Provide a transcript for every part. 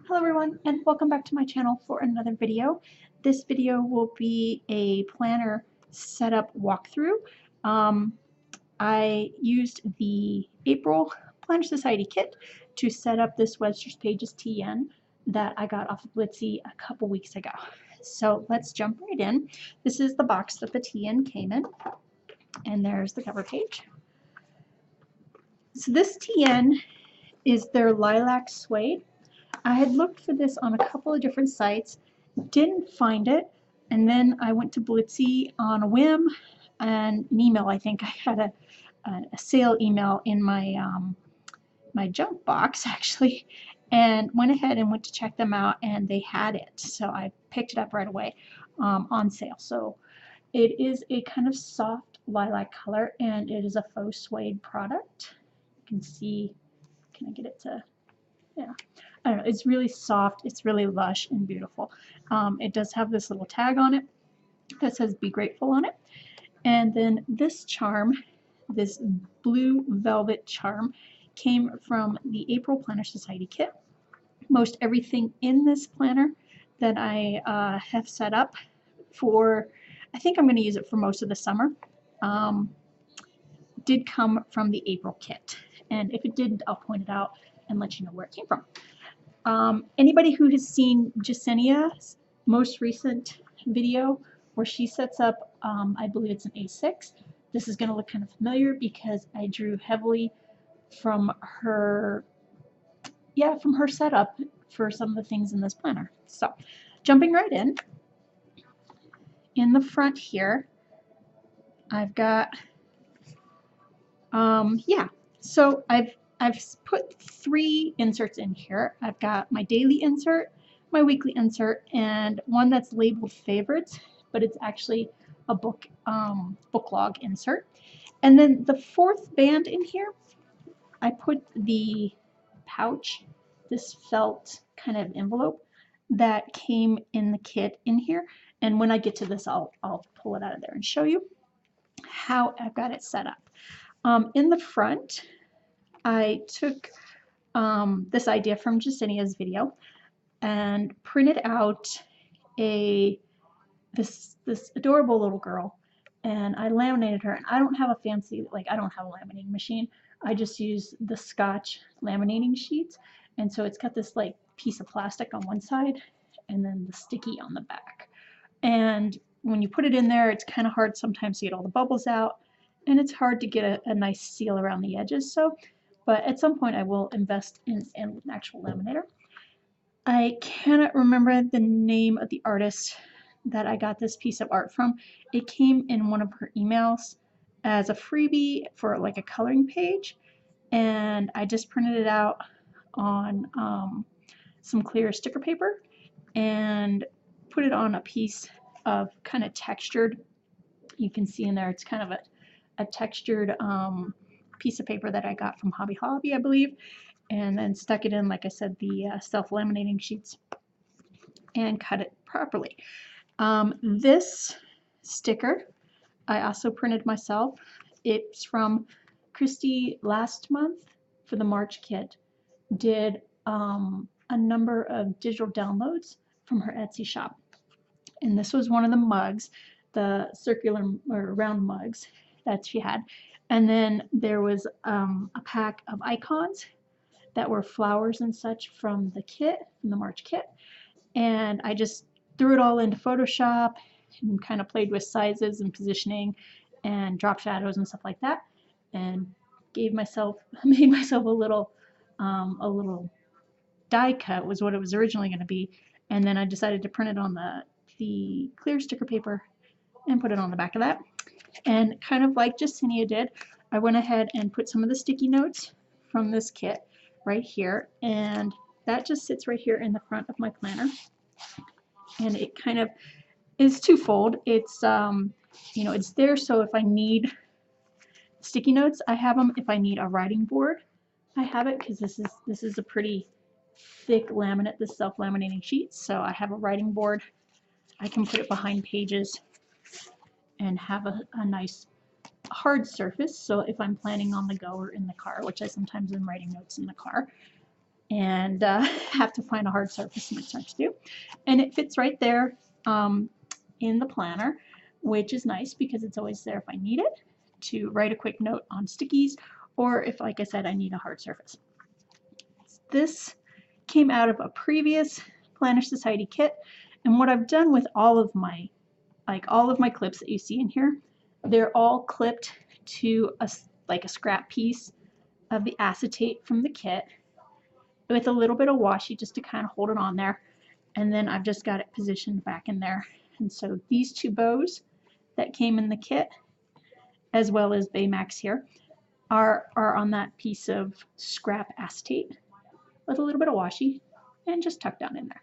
Hello everyone, and welcome back to my channel for another video. This video will be a planner setup walkthrough. I used the April Planner Society kit to set up this Webster's Pages TN that I got off of Blitsy a couple weeks ago. So let's jump right in. This is the box that the TN came in, and there's the cover page. So this TN is their lilac suede. I had looked for this on a couple of different sites, didn't find it, and then I went to Blitsy on a whim and an email. I think I had a sale email in my my junk box actually, and went ahead and went to check them out, and they had it. So I picked it up right away on sale. So it is a kind of soft lilac color, and it is a faux suede product. You can see, can I get it to, yeah. I don't know, it's really soft, it's really lush and beautiful. It does have this little tag on it that says Be Grateful on it. And then this charm, this blue velvet charm, came from the April Planner Society kit. Most everything in this planner that I have set up for, I think I'm going to use it for most of the summer, did come from the April kit. And if it didn't, I'll point it out and let you know where it came from. Anybody who has seen Jasenia's most recent video where she sets up, I believe it's an A6, this is going to look kind of familiar because I drew heavily from her, from her setup for some of the things in this planner. So jumping right in the front here, I've got, so I've put 3 inserts in here. I've got my daily insert, my weekly insert, and one that's labeled favorites, but it's actually a book log insert. And then the 4th band in here, I put the pouch, this felt kind of envelope that came in the kit in here. And when I get to this, I'll pull it out of there and show you how I've got it set up. In the front, I took this idea from Jasenia's video and printed out this adorable little girl, and I laminated her. And I don't have a fancy, I don't have a laminating machine. I just use the Scotch laminating sheets, and so it's got this piece of plastic on one side and then the sticky on the back. And when you put it in there, it's kind of hard sometimes to get all the bubbles out, and it's hard to get a nice seal around the edges. But at some point I will invest in an actual laminator. I cannot remember the name of the artist that I got this piece of art from. It came in one of her emails as a freebie for a coloring page, and I just printed it out on some clear sticker paper and put it on a piece of kind of textured, you can see in there, it's kind of a textured piece of paper that I got from Hobby Lobby, I believe, and then stuck it in, like I said, the self-laminating sheets and cut it properly. This sticker I also printed myself. It's from Christy last month for the March kit. Did a number of digital downloads from her Etsy shop. And this was one of the mugs, the circular or round mugs that she had. And then there was a pack of icons that were flowers and such from the kit, from the March kit. And I just threw it all into Photoshop and kind of played with sizes and positioning and drop shadows and stuff like that, and made myself a little die cut was what it was originally going to be. And then I decided to print it on the clear sticker paper and put it on the back of that. And kind of like Jasenia did, I went ahead and put some of the sticky notes from this kit right here, and that just sits right here in the front of my planner. And it kind of is twofold. It's it's there so if I need sticky notes, I have them. If I need a writing board, I have it, because this is a pretty thick laminate, this self-laminating sheet. So I have a writing board. I can put it behind pages and have a nice hard surface. So if I'm planning on the go or in the car, which I sometimes am writing notes in the car, and have to find a hard surface in my turn to do. And it fits right there in the planner, which is nice because it's always there if I need it to write a quick note on stickies, or if, like I said, I need a hard surface. This came out of a previous Planner Society kit, and what I've done with all of my clips that you see in here, they're all clipped to a scrap piece of the acetate from the kit with a little bit of washi just to kind of hold it on there, and then I've just got it positioned back in there. And so these two bows that came in the kit, as well as Baymax here, are on that piece of scrap acetate with a little bit of washi and just tucked down in there.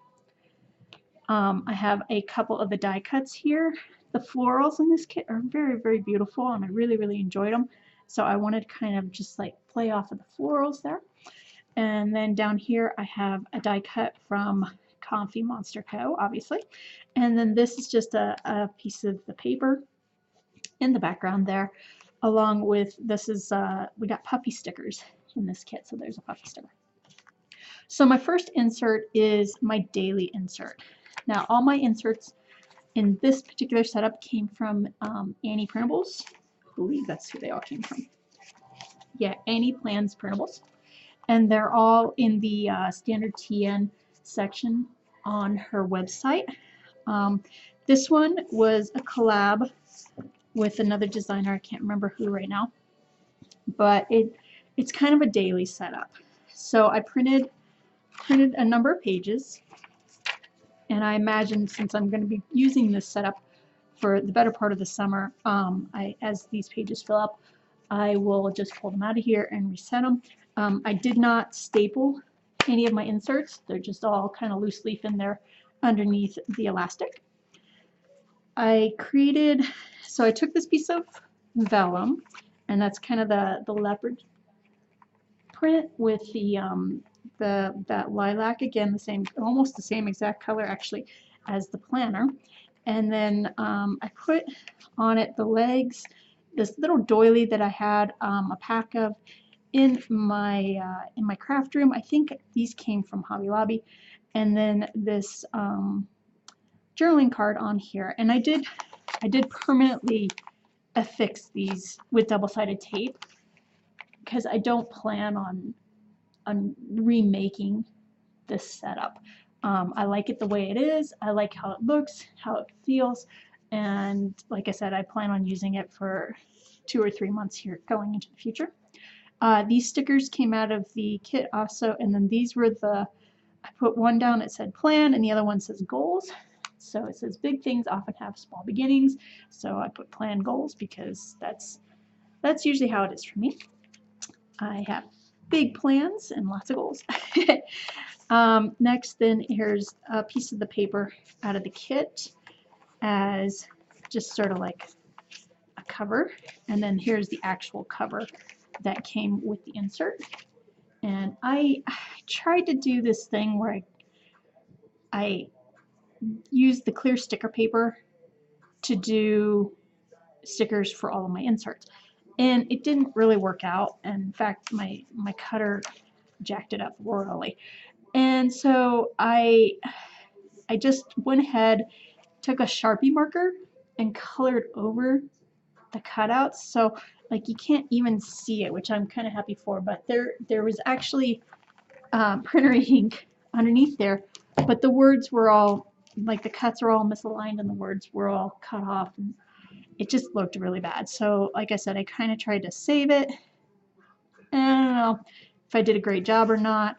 I have a couple of the die cuts here. The florals in this kit are very, very beautiful, and I really, really enjoyed them. So I wanted to kind of just like play off of the florals there. And then down here I have a die cut from Comfy Monster Co., obviously. And then this is just a piece of the paper in the background there, along with, this is, we got puppy stickers in this kit, so there's a puppy sticker. So my first insert is my daily insert. Now all my inserts in this particular setup came from Annie Printables. I believe that's who they all came from. Yeah, Annie Plans Printables. And they're all in the standard TN section on her website. This one was a collab with another designer. I can't remember who right now, but it's kind of a daily setup. So I printed a number of pages, and I imagine since I'm going to be using this setup for the better part of the summer, as these pages fill up, I will just pull them out of here and reset them. I did not staple any of my inserts. They're just all kind of loose leaf in there underneath the elastic. I took this piece of vellum, and that's kind of the leopard print with that lilac, again, almost the same exact color actually as the planner. And then I put on it the legs, this little doily that I had a pack of in my craft room. I think these came from Hobby Lobby. And then this journaling card on here. And I did permanently affix these with double-sided tape because I don't plan on remaking this setup. I like it the way it is. I like how it looks, how it feels, and like I said, I plan on using it for 2 or 3 months here going into the future. These stickers came out of the kit also, and then these were I put one down, it said plan, and the other one says goals. So it says big things often have small beginnings. So I put plan goals because that's usually how it is for me. I have big plans and lots of goals. Next, then here's a piece of the paper out of the kit as just sort of like a cover, and then here's the actual cover that came with the insert. And I tried to do this thing where I used the clear sticker paper to do stickers for all of my inserts, and it didn't really work out. In fact, my cutter jacked it up royally. And so I just went ahead, took a Sharpie marker and colored over the cutouts, so like you can't even see it, which I'm kind of happy for, but there was actually printer ink underneath there, but the words were all, like the cuts are all misaligned and the words were all cut off, and it just looked really bad. So like I said, I kind of tried to save it, and I don't know if I did a great job or not.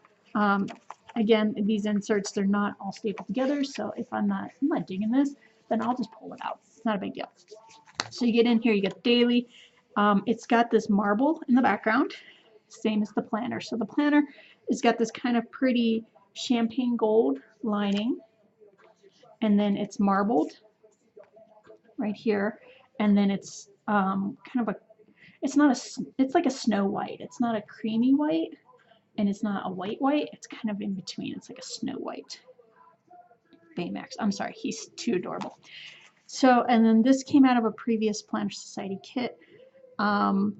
Again, these inserts, they're not all stapled together, so if I'm not digging this, then I'll just pull it out. It's not a big deal. So you get in here, you get the daily. It's got this marble in the background, same as the planner. So the planner has got this kind of pretty champagne gold lining, and then it's marbled right here, and then it's kind of it's like a snow white. It's not a creamy white, and it's not a white. It's kind of in between. It's like a snow white. Baymax. I'm sorry, he's too adorable. So, and then this came out of a previous Planner Society kit. And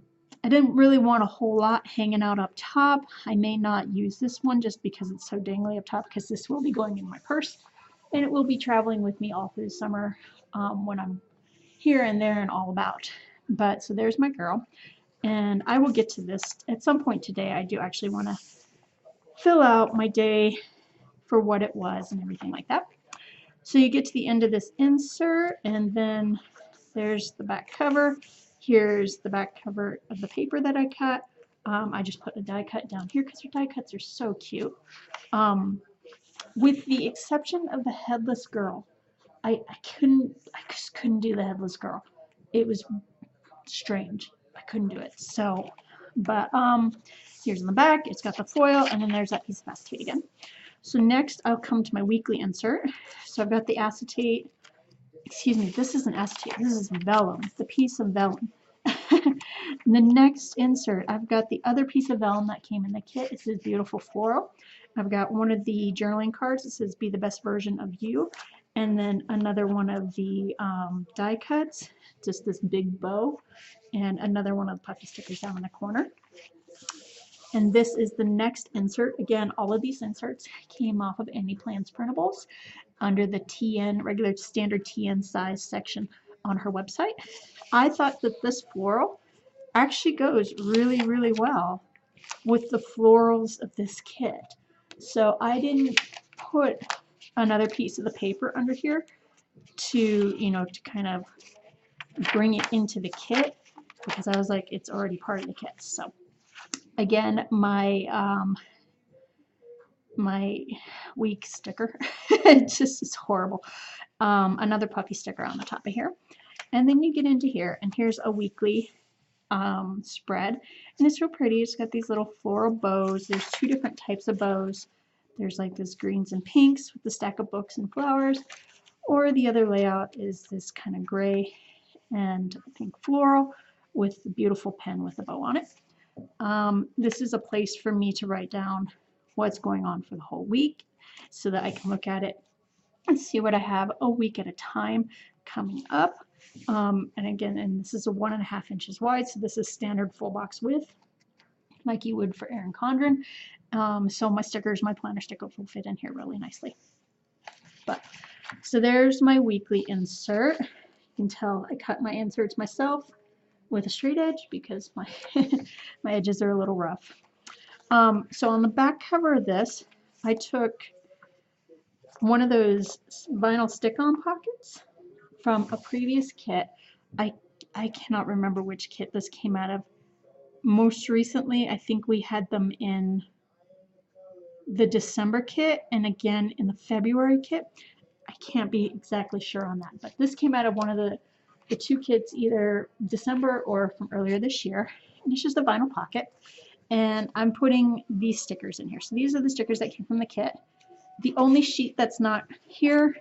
I didn't really want a whole lot hanging out up top. I may not use this one just because it's so dangly up top, because this will be going in my purse and it will be traveling with me all through the summer when I'm here and there and all about. But so there's my girl, and I will get to this at some point today. I do actually want to fill out my day for what it was and everything like that. So you get to the end of this insert, and then there's the back cover. Here's the back cover of the paper that I cut. I just put a die cut down here because her die cuts are so cute. With the exception of the headless girl, I just couldn't do the headless girl. It was strange. I couldn't do it. So, but here's in the back. It's got the foil, and then there's that piece of acetate again. So next, I'll come to my weekly insert. So I've got the acetate. Excuse me, this isn't acetate, this is vellum, the piece of vellum. The next insert, I've got the other piece of vellum that came in the kit. It says beautiful floral. I've got one of the journaling cards. It says be the best version of you. And then another one of the die cuts, just this big bow. And another one of the puffy stickers down in the corner. And this is the next insert. Again, all of these inserts came off of Any Plans Printables under the TN, regular standard TN size section on her website. I thought that this floral actually goes really, really well with the florals of this kit. So I didn't put another piece of the paper under here to, you know, to kind of bring it into the kit, because I was like, it's already part of the kit. So again, my my week sticker, it just is horrible. Another puffy sticker on the top of here. And then you get into here, and here's a weekly spread, and it's real pretty. It's got these little floral bows. There's two different types of bows. There's like this greens and pinks with the stack of books and flowers, or the other layout is this kind of gray and pink floral with the beautiful pen with a bow on it. This is a place for me to write down what's going on for the whole week so that I can look at it and see what I have a week at a time coming up. And again, and this is a 1.5 inches wide, so this is standard full box width, like you would for Erin Condren. So my stickers, my planner stickers will fit in here really nicely. But so there's my weekly insert. You can tell I cut my inserts myself with a straight edge because my my edges are a little rough. So on the back cover of this, I took one of those vinyl stick-on pockets from a previous kit. I cannot remember which kit this came out of. Most recently, I think we had them in the December kit and again in the February kit. I can't be exactly sure on that, but this came out of one of the two kits, either December or from earlier this year. And it's just a vinyl pocket, and I'm putting these stickers in here. So these are the stickers that came from the kit. The only sheet that's not here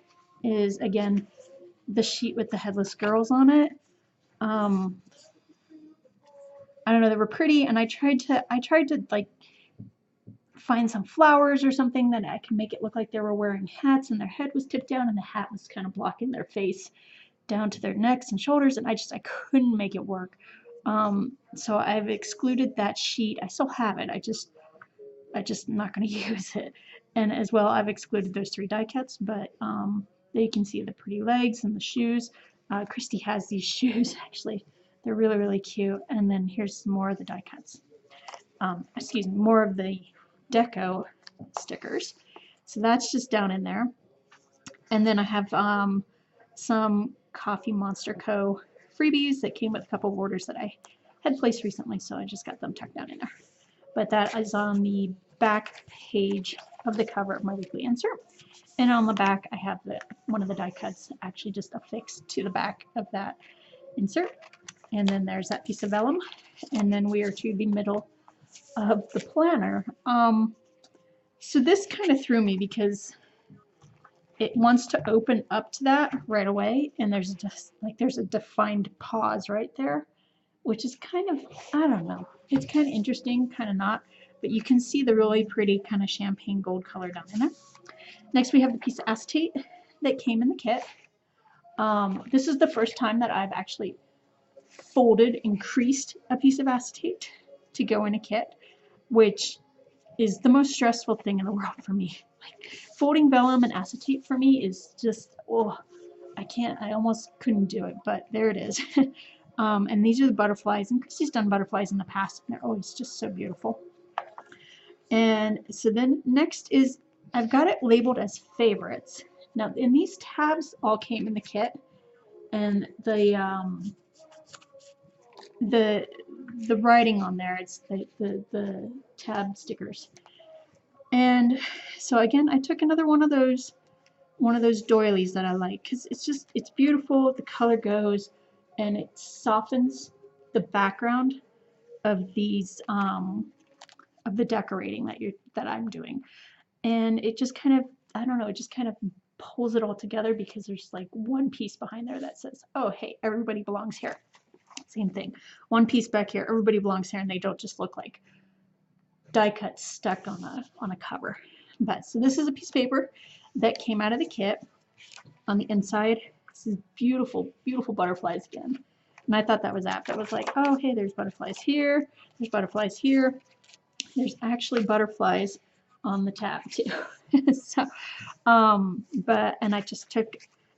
is, again, the sheet with the headless girls on it. I don't know, they were pretty, and I tried to like find some flowers or something that I can make it look like they were wearing hats and their head was tipped down and the hat was kind of blocking their face down to their necks and shoulders, and I couldn't make it work. So I've excluded that sheet. I still have it. I just not going to use it. And as well, I've excluded those 3 die cuts, but there you can see the pretty legs and the shoes. Christy has these shoes, actually. They're really, really cute. And then here's some more of the die cuts. Excuse me, more of the deco stickers. So that's just down in there. And then I have some Coffee Monster Co. freebies that came with a couple of orders that I had placed recently, so I just got them tucked down in there. But that is on the back page of the cover of my weekly insert. And on the back, I have one of the die cuts actually just affixed to the back of that insert. And then there's that piece of vellum. And then we are to the middle of the planner. So this kind of threw me because it wants to open up to that right away, and there's just like there's a defined pause right there, which is kind of, I don't know, it's kind of interesting, kind of not, but you can see the really pretty kind of champagne gold color down in there. Next we have the piece of acetate that came in the kit. This is the first time that I've actually folded and creased a piece of acetate to go in a kit, which is the most stressful thing in the world for me. Like, folding vellum and acetate for me is just, oh, I almost couldn't do it, but there it is. And these are the butterflies, and Christy's done butterflies in the past, and they're always just so beautiful. And so then next is, I've got it labeled as favorites. Now, and these tabs all came in the kit, and the writing on there, it's the tab stickers. And so again, I took another one of those doilies that I like, because it's beautiful, the color goes, and it softens the background of these of the decorating that I'm doing. And it just kind of, I don't know, it just kind of pulls it all together, because there's like one piece behind there that says, oh hey, everybody belongs here. Same thing. One piece back here, everybody belongs here, and they don't just look like die cuts stuck on a cover. But so this is a piece of paper that came out of the kit. On the inside, this is beautiful, beautiful butterflies again. And I thought that was apt. I was like, oh hey, there's butterflies here, there's butterflies here. There's actually butterflies on the tab too. So, and I just took,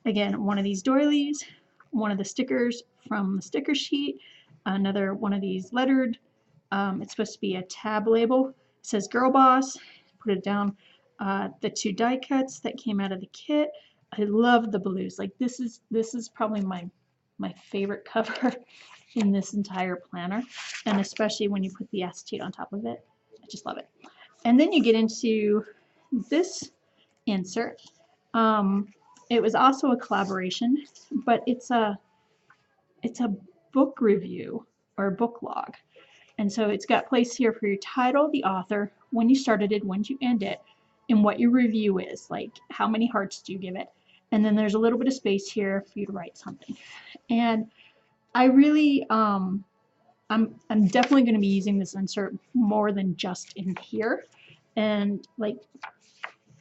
again, one of these doilies, one of the stickers from the sticker sheet, another one of these lettered, it's supposed to be a tab label. It says Girl Boss, put it down, the two die cuts that came out of the kit. I love the blues. Like, this is probably my favorite cover in this entire planner, and especially when you put the acetate on top of it. I just love it. And then you get into this insert. It was also a collaboration, but it's a book review or a book log. And so it's got place here for your title, the author, when you started it, when you end it, and what your review is, like how many hearts do you give it. And then there's a little bit of space here for you to write something. And I really, I'm definitely going to be using this insert more than just in here. And like,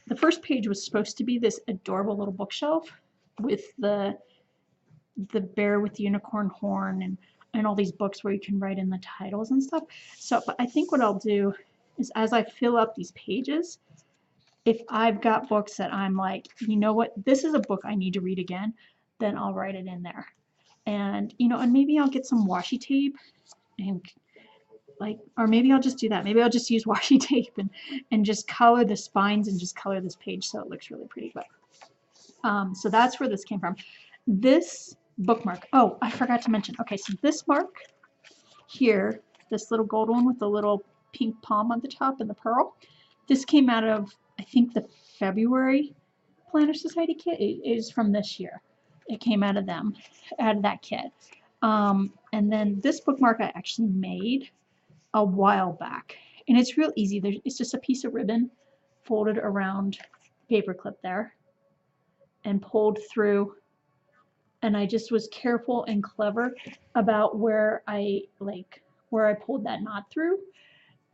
the first page was supposed to be this adorable little bookshelf with the bear with the unicorn horn and all these books where you can write in the titles and stuff. So, but I think what I'll do is, as I fill up these pages, if I've got books that I'm like, you know what, this is a book I need to read again, then I'll write it in there. And, you know, and maybe I'll get some washi tape and like, or maybe I'll just do that. Maybe I'll just use washi tape and just color the spines and just color this page so it looks really pretty. But so that's where this came from. This bookmark, oh, I forgot to mention. Okay, so this mark here, this little gold one with the little pink palm on the top and the pearl, this came out of, I think, the February Planner Society kit. It is from this year. It came out of them, out of that kit. And then this bookmark I actually made a while back, and it's real easy. It's just a piece of ribbon folded around paper clip there and pulled through, and I just was careful and clever about where I pulled that knot through,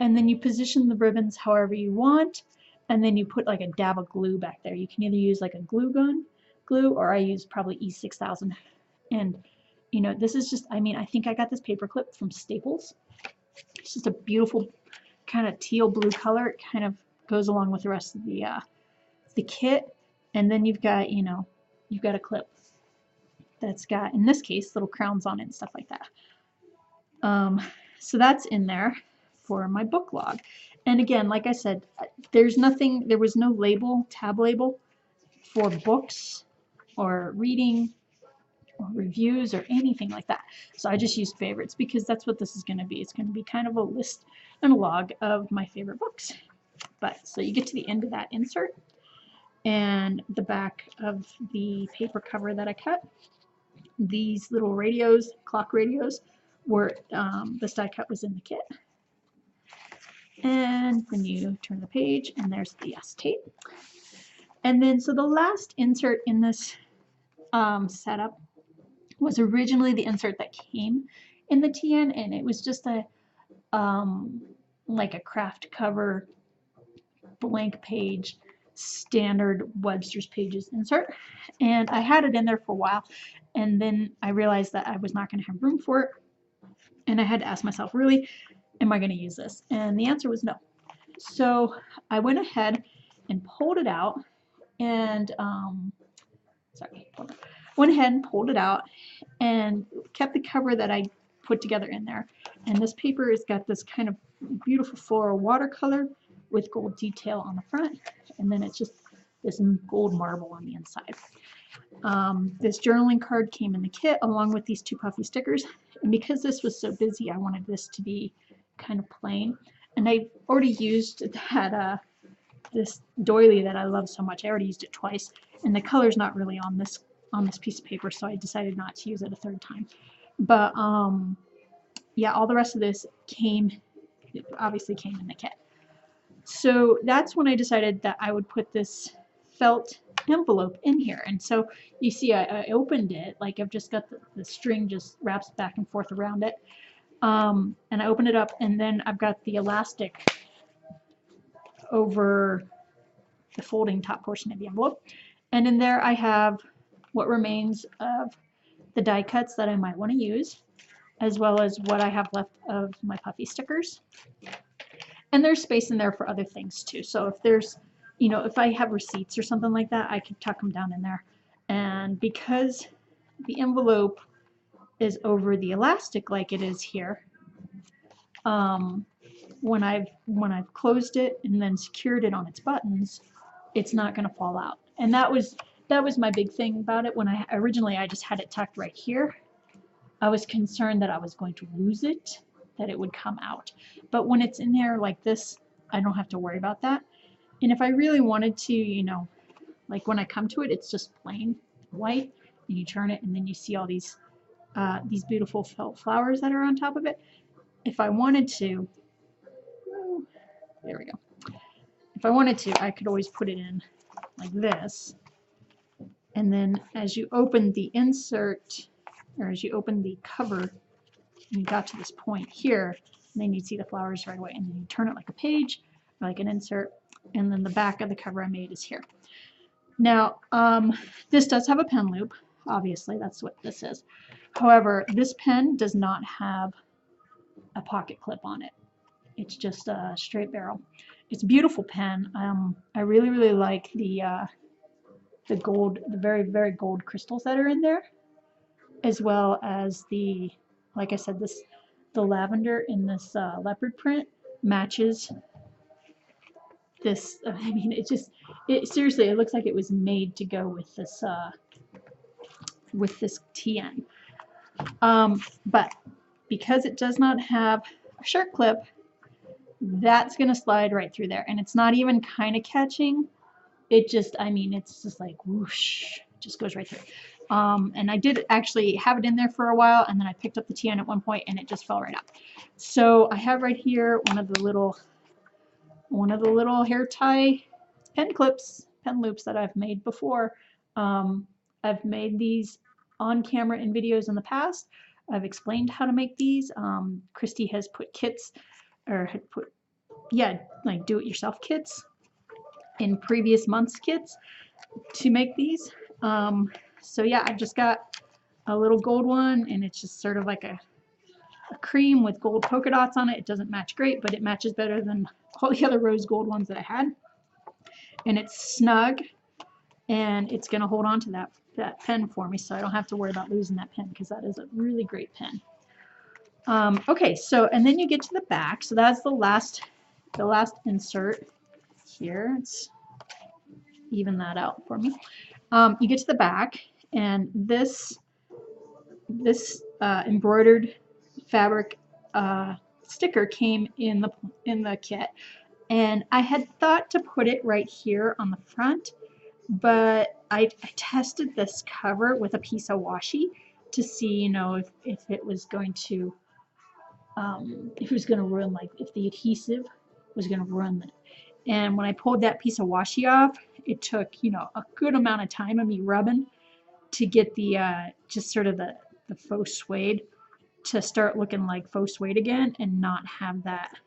and then you position the ribbons however you want, and then you put like a dab of glue back there. You can either use like a glue, or I use probably E6000. And you know, this is just, I mean, I think I got this paper clip from Staples. It's just a beautiful kind of teal blue color. It kind of goes along with the rest of the kit. And then you've got, you know, you've got a clip that's got, in this case, little crowns on it and stuff like that. So that's in there for my book log. And again, like I said, there was no label, tab label for books or reading or reviews or anything like that. So I just used favorites because that's what this is going to be. It's going to be kind of a list and a log of my favorite books. But so you get to the end of that insert, and the back of the paper cover that I cut, these little radios, clock radios, were this die cut was in the kit. And then you turn the page, and there's the acetate. And then so the last insert in this setup was originally the insert that came in the TN, and it was just a like a craft cover blank page standard Webster's Pages insert. And I had it in there for a while, and then I realized that I was not going to have room for it. And I had to ask myself, really, am I going to use this? And the answer was no. So I went ahead and pulled it out and, went ahead and pulled it out and kept the cover that I put together in there. And this paper has got this kind of beautiful floral watercolor with gold detail on the front, and then it's just this gold marble on the inside. This journaling card came in the kit along with these 2 puffy stickers, and because this was so busy, I wanted this to be kind of plain. And I already used that this doily that I love so much. I already used it twice, and the color's not really on this piece of paper, so I decided not to use it a 3rd time. But yeah, all the rest of this obviously came in the kit. So that's when I decided that I would put this felt envelope in here. And so you see I opened it, like I've just got the string just wraps back and forth around it. And I open it up, and then I've got the elastic over the folding top portion of the envelope. And in there I have what remains of the die cuts that I might want to use, as well as what I have left of my puffy stickers. And there's space in there for other things too. So if there's, you know, if I have receipts or something like that, I could tuck them down in there. And because the envelope is over the elastic like it is here, when I've closed it and then secured it on its buttons, it's not going to fall out. And that was my big thing about it. When originally I just had it tucked right here, I was concerned that I was going to lose it, that it would come out. But when it's in there like this, I don't have to worry about that. And if I really wanted to, you know, like when I come to it, it's just plain white, and you turn it, and then you see all these beautiful felt flowers that are on top of it. If I wanted to, there we go. If I wanted to, I could always put it in like this. And then as you open the insert, or as you open the cover, and you got to this point here, and then you'd see the flowers right away. And then you turn it like a page, or like an insert, and then the back of the cover I made is here. Now, this does have a pen loop, obviously, that's what this is. However, this pen does not have a pocket clip on it. It's just a straight barrel. It's a beautiful pen. I really, really like the gold, the very, very gold crystals that are in there, as well as the, like I said, the lavender in this leopard print matches this. I mean, seriously, it looks like it was made to go with this TN. But because it does not have a shirt clip, that's going to slide right through there, and it's not even kind of catching. It just, I mean, it's just like whoosh, just goes right through. And I did actually have it in there for a while, and then I picked up the TN at one point, and it just fell right out. So I have right here one of the little hair tie pen loops that I've made before. I've made these on camera in videos in the past. I've explained how to make these. Christy has put kits, or had put, yeah, like do-it-yourself kits in previous months' kits to make these. So yeah, I've just got a little gold one, and it's just sort of like a cream with gold polka dots on it. It doesn't match great, but it matches better than all the other rose gold ones that I had. And it's snug, and it's going to hold on to that pen for me, so I don't have to worry about losing that pen, because that is a really great pen. Okay, so, and then you get to the back. So that's the last insert here. Let's even that out for me. You get to the back, and this embroidered fabric sticker came in the kit, and I had thought to put it right here on the front, but I tested this cover with a piece of washi to see, you know, if it was going to ruin, like if the adhesive was going to ruin it. And when I pulled that piece of washi off, it took, you know, a good amount of time of me rubbing to get the just sort of the faux suede to start looking like faux suede again, and not have that,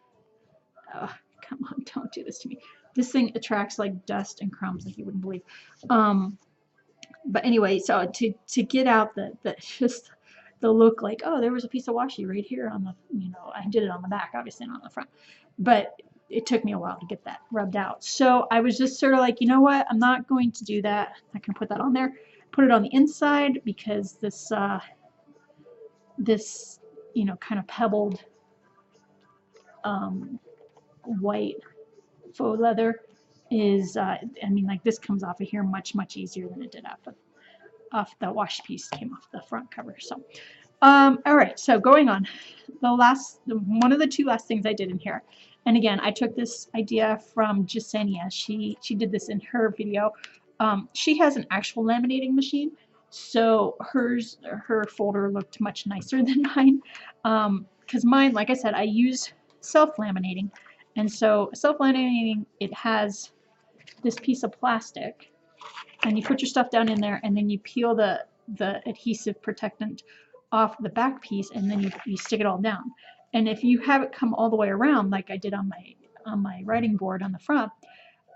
oh, come on, don't do this to me, This thing attracts like dust and crumbs like you wouldn't believe. But anyway, so to get out the just the look like, oh, there was a piece of washi right here on the, you know, I did it on the back, obviously not on the front, but it took me a while to get that rubbed out. So I was just sort of like, you know what, I'm not going to do that. I can put that on there, put it on the inside, because this this, you know, kind of pebbled white faux leather is, I mean, like this comes off of here much easier than it did off the washi piece came off the front cover. So all right, so going on, one of the two last things I did in here, and again, I took this idea from Jasenia. She did this in her video. She has an actual laminating machine, so her folder looked much nicer than mine, because mine, like I said, I use self-laminating, and so self-laminating, it has this piece of plastic, and you put your stuff down in there, and then you peel the adhesive protectant off the back piece, and then you stick it all down. And if you have it come all the way around, like I did on my writing board on the front,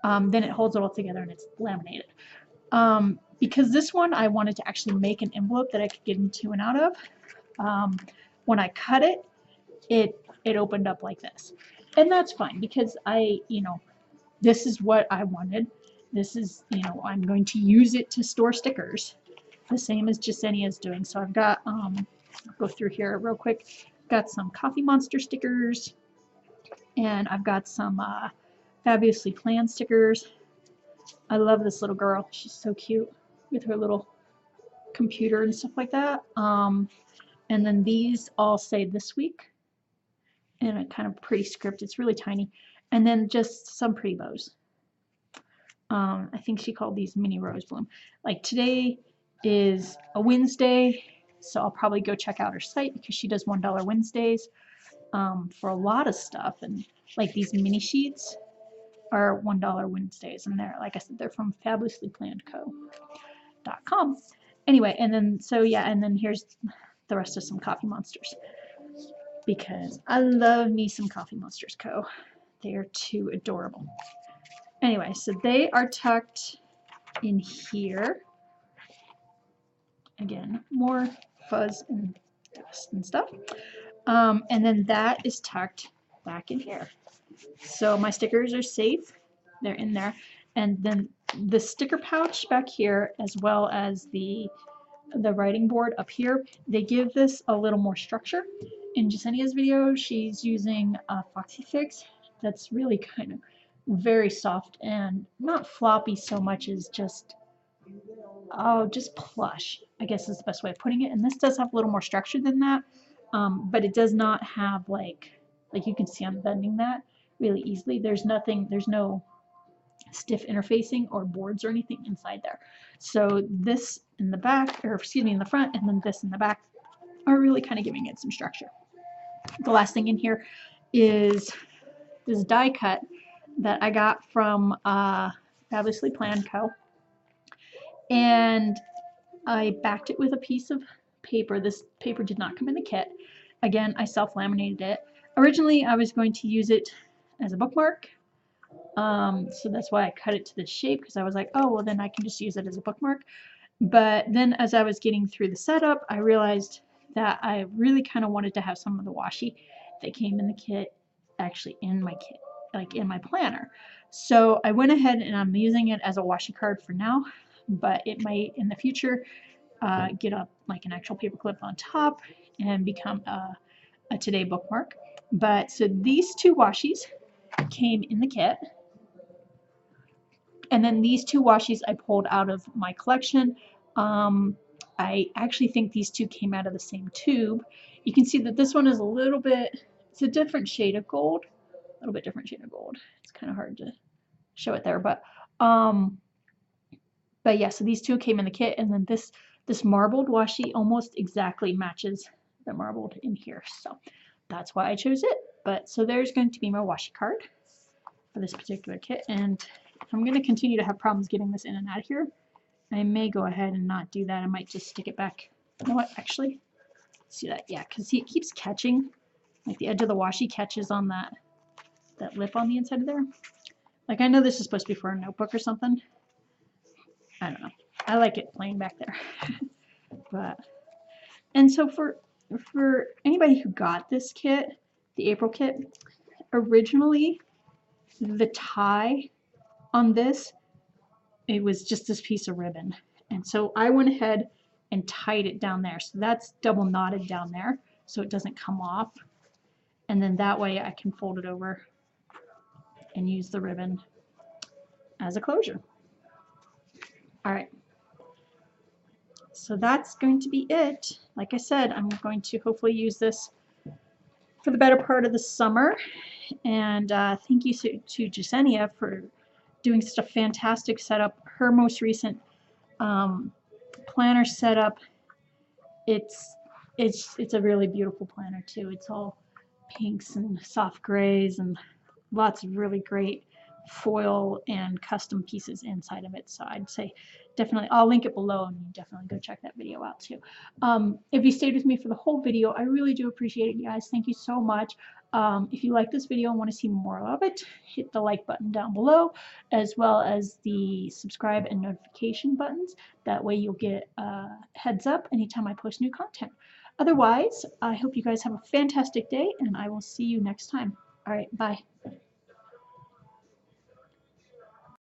then it holds it all together and it's laminated. Because this one, I wanted to actually make an envelope that I could get into and out of. When I cut it, it opened up like this, and that's fine because you know, this is what I wanted. This is, you know, I'm going to use it to store stickers, the same as Jasenia is doing. So I've got, I'll go through here real quick. Got some Coffee Monster stickers, and I've got some Fabulously Planned stickers. I love this little girl. She's so cute with her little computer and stuff like that. And then these all say this week in a kind of pretty script. It's really tiny. And then just some pretty bows. I think she called these mini rose bloom. Like today is a Wednesday, so I'll probably go check out her site because she does $1 Wednesdays for a lot of stuff. And like these mini sheets are $1 Wednesdays, and they're, like I said, they're from fabulouslyplannedco.com. Anyway, and then so yeah, and then here's the rest of some Coffee Monsters, because I love me some Coffee Monsters Co. They are too adorable. Anyway, so they are tucked in here. Again, more fuzz and dust and stuff. And then that is tucked back in here. So my stickers are safe. They're in there. And then the sticker pouch back here, as well as the writing board up here, they give this a little more structure. In Jasenia's video, she's using a Foxy Fix that's really kind of very soft and not floppy so much as just plush, I guess is the best way of putting it. And this does have a little more structure than that, but it does not have like you can see I'm bending that really easily. There's no stiff interfacing or boards or anything inside there. So this in the back, or excuse me, in the front, and then this in the back are really kind of giving it some structure. The last thing in here is this die cut that I got from Fabulously Planned Co. And I backed it with a piece of paper. This paper did not come in the kit. Again, I self-laminated it. Originally, I was going to use it as a bookmark. So that's why I cut it to this shape, because I was like, oh, well, then I can just use it as a bookmark. But then as I was getting through the setup, I realized that I really kind of wanted to have some of the washi that came in the kit actually in my kit, like in my planner. So I went ahead and I'm using it as a washi card for now, but it might in the future get up like an actual paper clip on top and become a today bookmark. But so these two washis came in the kit, and then these two washis I pulled out of my collection. I actually think these two came out of the same tube. You can see that this one is a little bit, it's a different shade of gold, a little bit different shade of gold. It's kind of hard to show it there, but yeah, so these two came in the kit, and then this marbled washi almost exactly matches the marbled in here, so that's why I chose it. But so there's going to be my washi card for this particular kit, and if I'm going to continue to have problems getting this in and out of here, I may go ahead and not do that. I might just stick it back. You know what, actually, see that? Yeah, because it keeps catching, like the edge of the washi catches on that lip on the inside of there. Like I know this is supposed to be for a notebook or something. I don't know. I like it plain back there. But and so for anybody who got this kit, the April kit, originally the tie on this, it was just this piece of ribbon. And so I went ahead and tied it down there. So that's double knotted down there so it doesn't come off. And then that way I can fold it over and use the ribbon as a closure. All right. So that's going to be it. Like I said, I'm going to hopefully use this for the better part of the summer. And thank you to Jasenia for doing such a fantastic setup. Her most recent planner setup, it's a really beautiful planner too. It's all pinks and soft grays and lots of really great foil and custom pieces inside of it. So I'd say definitely, I'll link it below and you definitely go check that video out too. If you stayed with me for the whole video, I really do appreciate it, you guys. Thank you so much. If you like this video and want to see more of it, hit the like button down below, as well as the subscribe and notification buttons. That way you'll get a heads up anytime I post new content. Otherwise, I hope you guys have a fantastic day and I will see you next time. All right, bye.